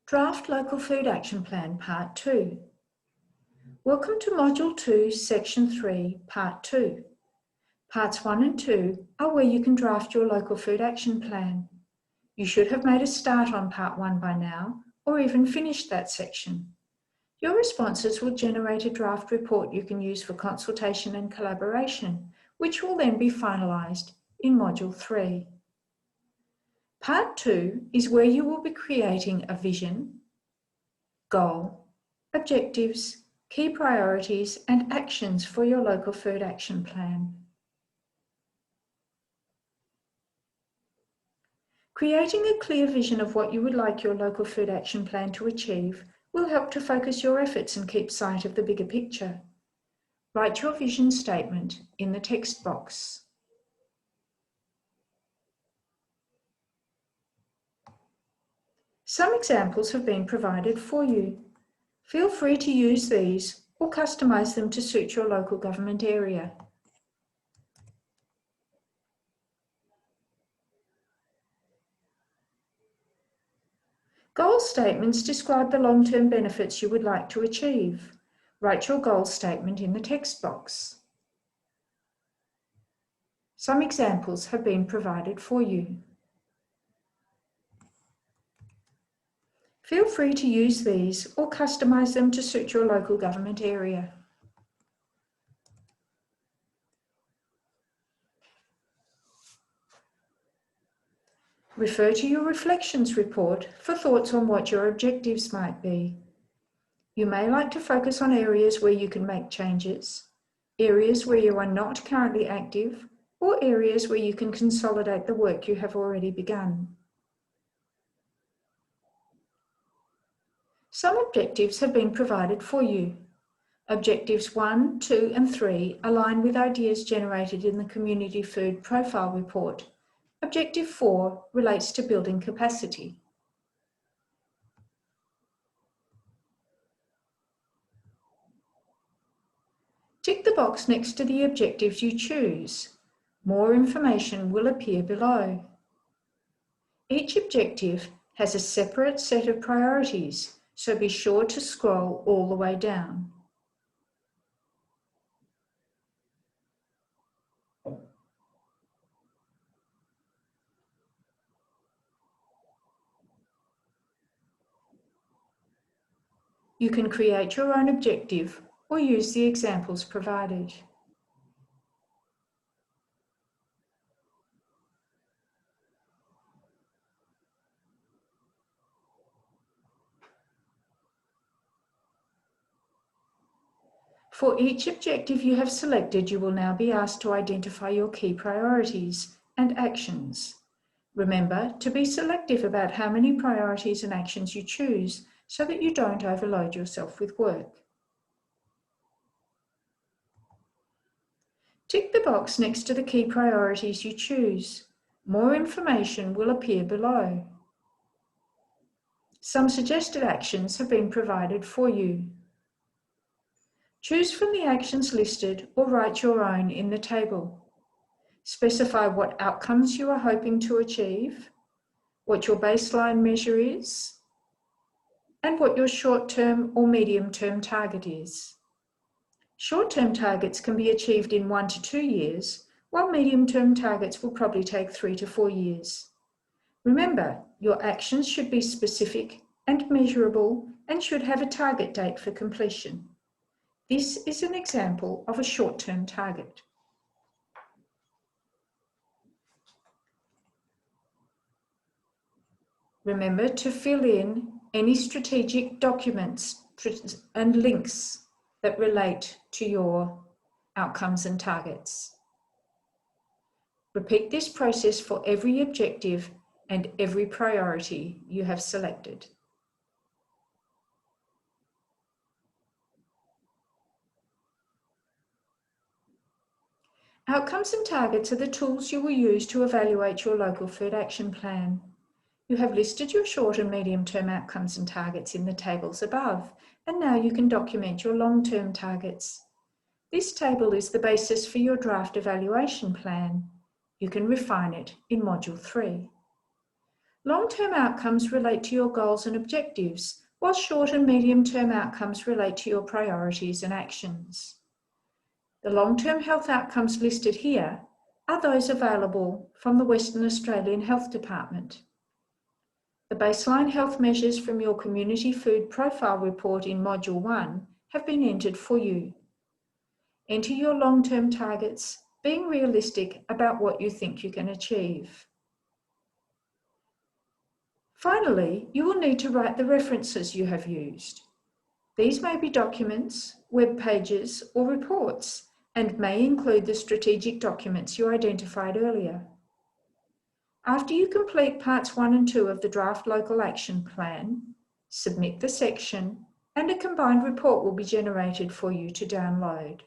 Draft Local Food Action Plan, Part 2. Welcome to Module 2, Section 3, Part 2. Parts 1 and 2 are where you can draft your Local Food Action Plan. You should have made a start on Part 1 by now, or even finished that section. Your responses will generate a draft report you can use for consultation and collaboration, which will then be finalised in Module 3. Part 2 is where you will be creating a vision, goal, objectives, key priorities and actions for your Local Food Action Plan. Creating a clear vision of what you would like your Local Food Action Plan to achieve will help to focus your efforts and keep sight of the bigger picture. Write your vision statement in the text box. Some examples have been provided for you. Feel free to use these or customise them to suit your local government area. Goal statements describe the long-term benefits you would like to achieve. Write your goal statement in the text box. Some examples have been provided for you. Feel free to use these or customise them to suit your local government area. Refer to your reflections report for thoughts on what your objectives might be. You may like to focus on areas where you can make changes, areas where you are not currently active, or areas where you can consolidate the work you have already begun. Some objectives have been provided for you. Objectives 1, 2 and 3 align with ideas generated in the Community Food Profile Report. Objective 4 relates to building capacity. Tick the box next to the objectives you choose. More information will appear below. Each objective has a separate set of priorities, so be sure to scroll all the way down. You can create your own objective or use the examples provided. For each objective you have selected, you will now be asked to identify your key priorities and actions. Remember to be selective about how many priorities and actions you choose so that you don't overload yourself with work. Tick the box next to the key priorities you choose. More information will appear below. Some suggested actions have been provided for you. Choose from the actions listed or write your own in the table. Specify what outcomes you are hoping to achieve, what your baseline measure is, and what your short-term or medium-term target is. Short-term targets can be achieved in 1 to 2 years, while medium-term targets will probably take 3 to 4 years. Remember, your actions should be specific and measurable and should have a target date for completion. This is an example of a short-term target. Remember to fill in any strategic documents and links that relate to your outcomes and targets. Repeat this process for every objective and every priority you have selected. Outcomes and targets are the tools you will use to evaluate your Local Food Action Plan. You have listed your short and medium-term outcomes and targets in the tables above, and now you can document your long-term targets. This table is the basis for your draft evaluation plan. You can refine it in Module 3. Long-term outcomes relate to your goals and objectives, while short and medium-term outcomes relate to your priorities and actions. The long-term health outcomes listed here are those available from the Western Australian Health Department. The baseline health measures from your Community Food Profile Report in Module 1 have been entered for you. Enter your long-term targets, being realistic about what you think you can achieve. Finally, you will need to write the references you have used. These may be documents, web pages, or reports, and may include the strategic documents you identified earlier. After you complete parts 1 and 2 of the draft local action plan, submit the section, and a combined report will be generated for you to download.